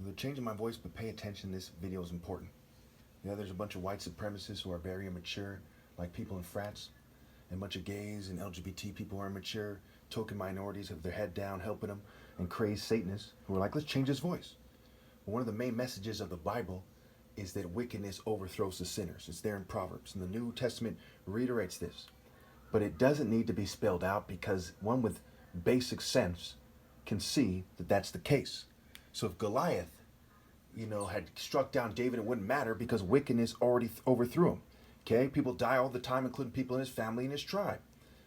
They're changing my voice, but pay attention. This video is important. Yeah, there's a bunch of white supremacists who are very immature, like people in frats, and a bunch of gays and LGBT people who are immature, token minorities have their head down, helping them, and crazed Satanists who are like, let's change his voice. One of the main messages of the Bible is that wickedness overthrows the sinners. It's there in Proverbs, and the New Testament reiterates this. But it doesn't need to be spelled out because one with basic sense can see that that's the case. So if Goliath, had struck down David, it wouldn't matter because wickedness already overthrew him. Okay? People die all the time, including people in his family and his tribe.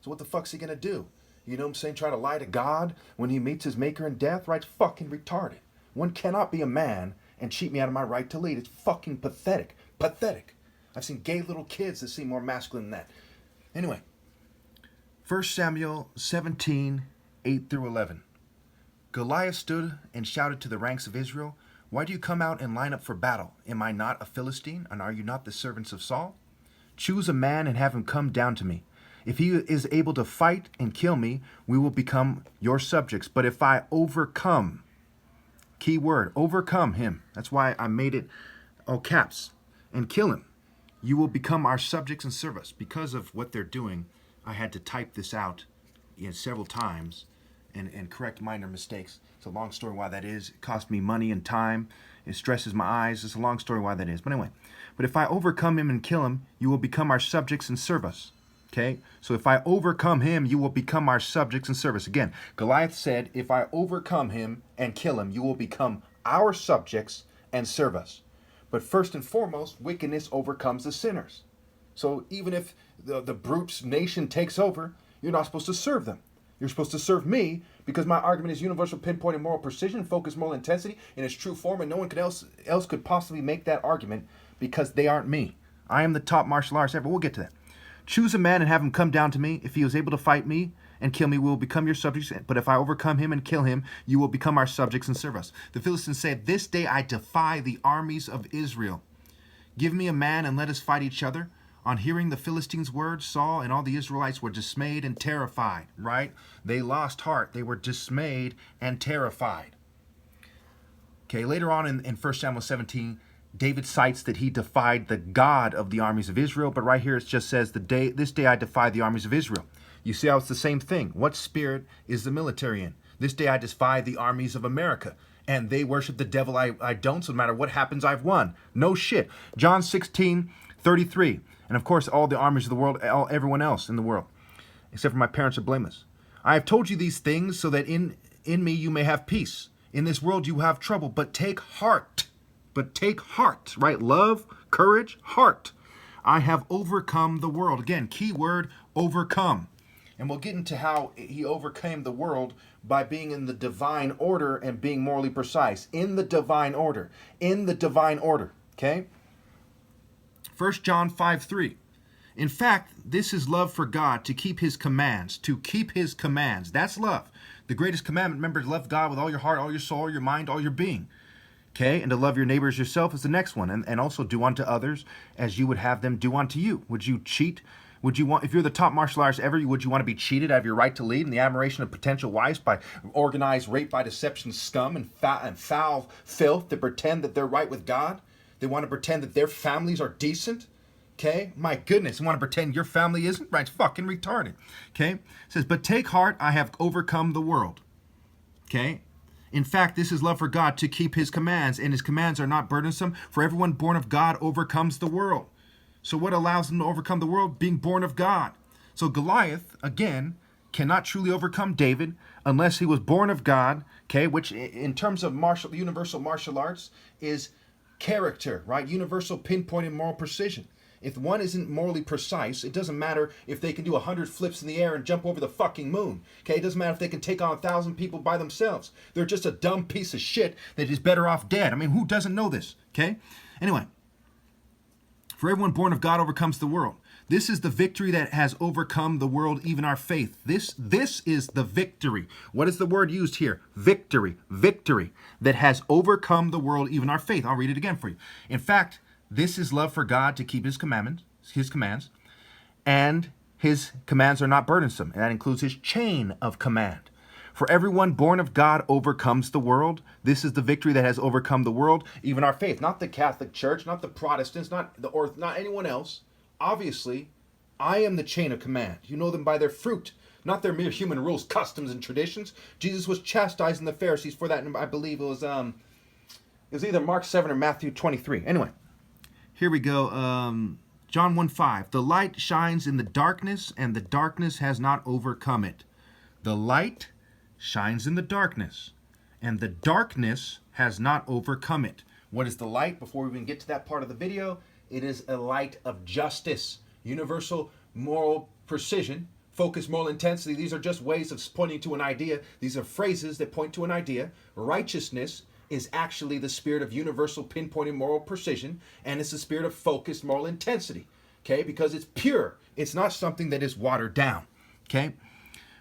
So what the fuck's he gonna do? You know what I'm saying? Try to lie to God when he meets his maker in death? Right? It's fucking retarded. One cannot be a man and cheat me out of my right to lead. It's fucking pathetic. Pathetic. I've seen gay little kids that seem more masculine than that. Anyway, 1 Samuel 17, 8 through 11. Goliath stood and shouted to the ranks of Israel, "Why do you come out and line up for battle? Am I not a Philistine, and are you not the servants of Saul? Choose a man and have him come down to me. If he is able to fight and kill me, we will become your subjects. But if I overcome," key word, overcome him, that's why I made it all caps, "and kill him, you will become our subjects and serve us." Because of what they're doing, I had to type this out several times and correct minor mistakes. It's a long story why that is. It cost me money and time. It stresses my eyes. It's a long story why that is. But anyway, but if I overcome him and kill him, you will become our subjects and serve us. Okay? So if I overcome him, you will become our subjects and serve us. Again, Goliath said, if I overcome him and kill him, you will become our subjects and serve us. But first and foremost, wickedness overcomes the sinners. So even if the brute nation takes over, you're not supposed to serve them. You're supposed to serve me because my argument is universal, pinpoint, and moral precision, focus, moral intensity in its true form, and no one else could possibly make that argument because they aren't me. I am the top martial artist ever. We'll get to that. Choose a man and have him come down to me. If he is able to fight me and kill me, we will become your subjects. But if I overcome him and kill him, you will become our subjects and serve us. The Philistines said, "This day I defy the armies of Israel. Give me a man and let us fight each other." On hearing the Philistines' words, Saul and all the Israelites were dismayed and terrified, right? They lost heart. They were dismayed and terrified. Okay, later on in 1 Samuel 17, David cites that he defied the God of the armies of Israel, but right here it just says, this day I defy the armies of Israel. You see how it's the same thing. What spirit is the military in? This day I defy the armies of America, and they worship the devil. I don't, so no matter what happens, I've won. No shit. John 16:33. And of course, all the armies of the world, everyone else in the world, except for my parents, are blameless. I have told you these things so that in me you may have peace. In this world you have trouble, but take heart. But take heart, right? Love, courage, heart. I have overcome the world. Again, key word, overcome. And we'll get into how he overcame the world by being in the divine order and being morally precise. In the divine order. In the divine order. Okay? 1 John 5:3. In fact, this is love for God, to keep his commands. To keep his commands. That's love. The greatest commandment, remember, to love God with all your heart, all your soul, your mind, all your being. Okay? And to love your neighbors yourself is the next one. And also do unto others as you would have them do unto you. Would you cheat? Would you want, if you're the top martial artist ever, would you want to be cheated out of your right to lead and the admiration of potential wives by organized rape by deception scum and foul filth that pretend that they're right with God? They want to pretend that their families are decent. Okay? My goodness. They want to pretend your family isn't? Right? It's fucking retarded. Okay? It says, but take heart, I have overcome the world. Okay? In fact, this is love for God, to keep his commands, and his commands are not burdensome, for everyone born of God overcomes the world. So what allows them to overcome the world? Being born of God. So Goliath, again, cannot truly overcome David unless he was born of God, okay, which in terms of universal martial arts is character, right? Universal pinpoint and moral precision. If one isn't morally precise, it doesn't matter if they can do 100 flips in the air and jump over the fucking moon. Okay, it doesn't matter if they can take on 1,000 people by themselves. They're just a dumb piece of shit that is better off dead. I mean, who doesn't know this? Okay? Anyway, for everyone born of God overcomes the world. This is the victory that has overcome the world, even our faith. This is the victory. What is the word used here? Victory. Victory that has overcome the world, even our faith. I'll read it again for you. In fact, this is love for God, to keep his commands, and his commands are not burdensome. And that includes his chain of command. For everyone born of God overcomes the world. This is the victory that has overcome the world, even our faith. Not the Catholic Church, not the Protestants, not anyone else. Obviously, I am the chain of command. You know them by their fruit, not their mere human rules, customs, and traditions. Jesus was chastising the Pharisees for that, and I believe it was either Mark 7 or Matthew 23. Anyway, here we go. John 1:5. The light shines in the darkness, and the darkness has not overcome it. The light shines in the darkness, and the darkness has not overcome it. What is the light? Before we even get to that part of the video, it is a light of justice, universal moral precision, focused moral intensity. These are just ways of pointing to an idea. These are phrases that point to an idea. Righteousness is actually the spirit of universal pinpointing moral precision, and it's the spirit of focused moral intensity, okay? Because it's pure. It's not something that is watered down, okay?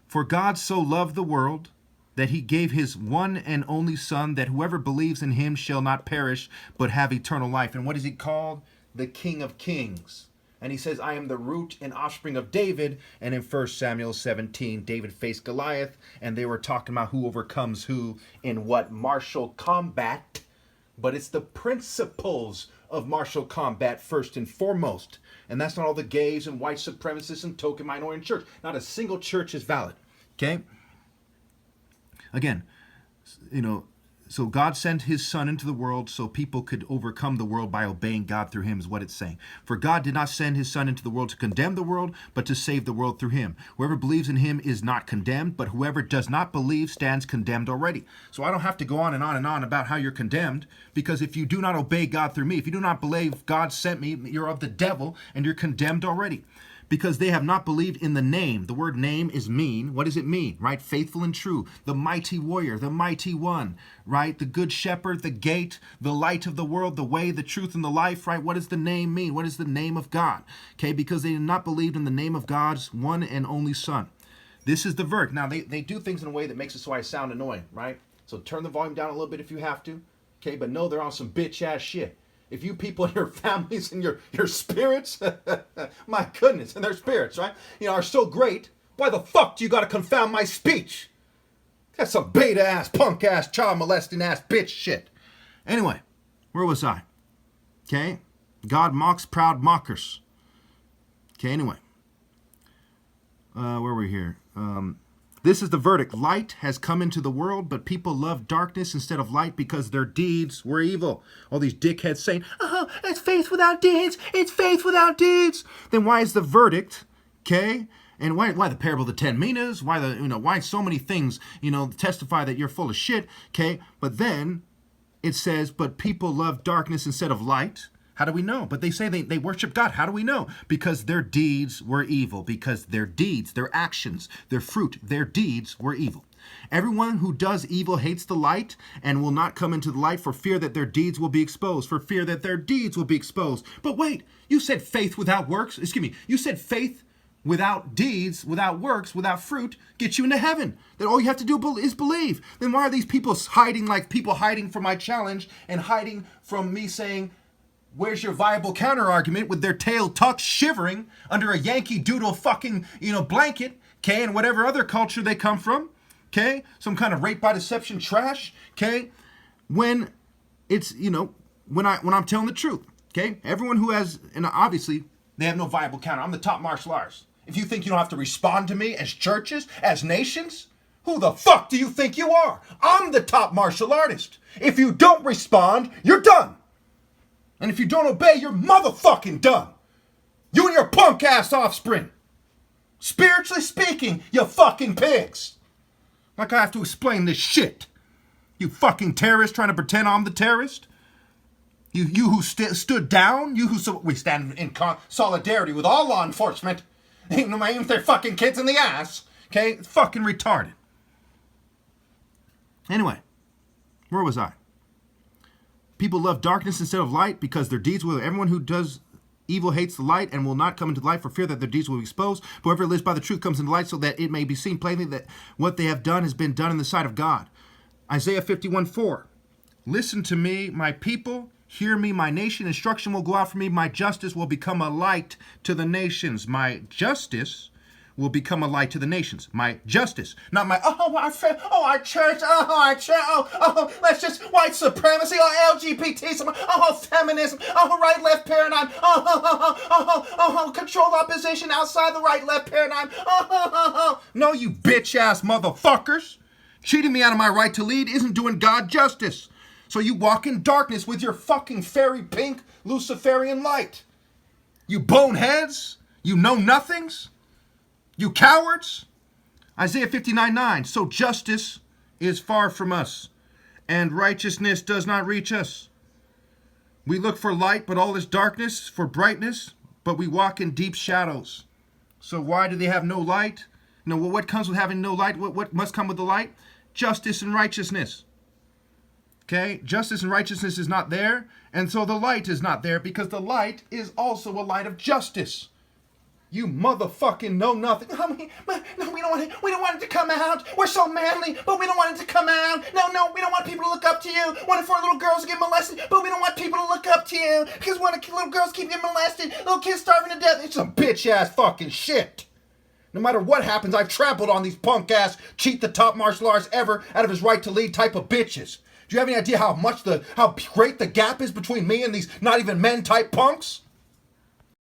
For God so loved the world that he gave his one and only Son, that whoever believes in him shall not perish, but have eternal life. And what is he called? The King of Kings. And he says, I am the root and offspring of David. And in 1 Samuel 17, David faced Goliath, and they were talking about who overcomes who in what martial combat. But it's the principles of martial combat first and foremost. And that's not all the gays and white supremacists and token minority church. Not a single church is valid. Okay? Again, so God sent his Son into the world so people could overcome the world by obeying God through him, is what it's saying. For God did not send his Son into the world to condemn the world, but to save the world through him. Whoever believes in him is not condemned, but whoever does not believe stands condemned already. So I don't have to go on and on and on about how you're condemned, because if you do not obey God through me, if you do not believe God sent me, you're of the devil and you're condemned already. Because they have not believed in the name. The word name is mean. What does it mean, right? Faithful and true. The mighty warrior, the mighty one, right? The good shepherd, the gate, the light of the world, the way, the truth, and the life, right? What does the name mean? What is the name of God? Okay, because they did not believe in the name of God's one and only Son. This is the verdict. Now, they do things in a way that makes it so I sound annoying, right? So turn the volume down a little bit if you have to. Okay, but no, they're on some bitch-ass shit. If you people and your families and your spirits, my goodness, and their spirits, right, are so great, why the fuck do you got to confound my speech? That's some beta-ass, punk-ass, child-molesting-ass bitch shit. Anyway, where was I? Okay, God mocks proud mockers. Okay, anyway, where were we here? This is the verdict. Light has come into the world, but people love darkness instead of light because their deeds were evil. All these dickheads saying, it's faith without deeds. It's faith without deeds. Then why is the verdict, okay? And why the parable of the 10 minas? Why so many things, testify that you're full of shit, okay? But then it says, but people love darkness instead of light. How do we know? But they say they worship God. How do we know? Because their deeds were evil. Because their deeds, their actions, their fruit, their deeds were evil. Everyone who does evil hates the light and will not come into the light for fear that their deeds will be exposed. For fear that their deeds will be exposed. But wait, you said faith without works? Excuse me, you said faith without deeds, without works, without fruit, gets you into heaven. That all you have to do is believe. Then why are these people hiding like people hiding from my challenge and hiding from me saying, where's your viable counter-argument, with their tail tucked, shivering under a Yankee Doodle fucking, blanket, okay, and whatever other culture they come from, okay, some kind of rape by deception trash, okay, when it's, when I'm telling the truth, okay, everyone who has, and obviously they have no viable counter. I'm the top martial artist. If you think you don't have to respond to me as churches, as nations, who the fuck do you think you are? I'm the top martial artist. If you don't respond, you're done. And if you don't obey, you're motherfucking done. You and your punk-ass offspring. Spiritually speaking, you fucking pigs. Like I have to explain this shit. You fucking terrorist trying to pretend I'm the terrorist. You who stood down. You who we stand in solidarity with all law enforcement. Even if they're fucking kids in the ass. Okay? It's fucking retarded. Anyway, where was I? People love darkness instead of light because their deeds will. Everyone who does evil hates the light and will not come into light for fear that their deeds will be exposed. Whoever lives by the truth comes into light so that it may be seen plainly that what they have done has been done in the sight of God. Isaiah 51:4. Listen to me, my people. Hear me, my nation. Instruction will go out from me. My justice will become a light to the nations. My justice will become a light to the nations. My justice, not my, our church, let's just white supremacy, LGBT, feminism, right left paradigm, controlled opposition outside the right left paradigm. No, you bitch ass motherfuckers. Cheating me out of my right to lead isn't doing God justice. So you walk in darkness with your fucking fairy pink Luciferian light. You boneheads, you know-nothings, you cowards. Isaiah 59:9, so justice is far from us, and righteousness does not reach us. We look for light, but all is darkness, for brightness, but we walk in deep shadows. So why do they have no light? You know, what comes with having no light? What must come with the light? Justice and righteousness. Okay? Justice and righteousness is not there, and so the light is not there, because the light is also a light of justice. You motherfucking know nothing. No, we don't want it to come out. We're so manly, but we don't want it to come out. No, we don't want people to look up to you. One for little girls to get molested, but we don't want people to look up to you. Because when little girls keep getting molested, little kids starving to death. It's some bitch-ass fucking shit. No matter what happens, I've trampled on these punk-ass, cheat the top martial arts ever out of his right to lead type of bitches. Do you have any idea how great the gap is between me and these not even men type punks?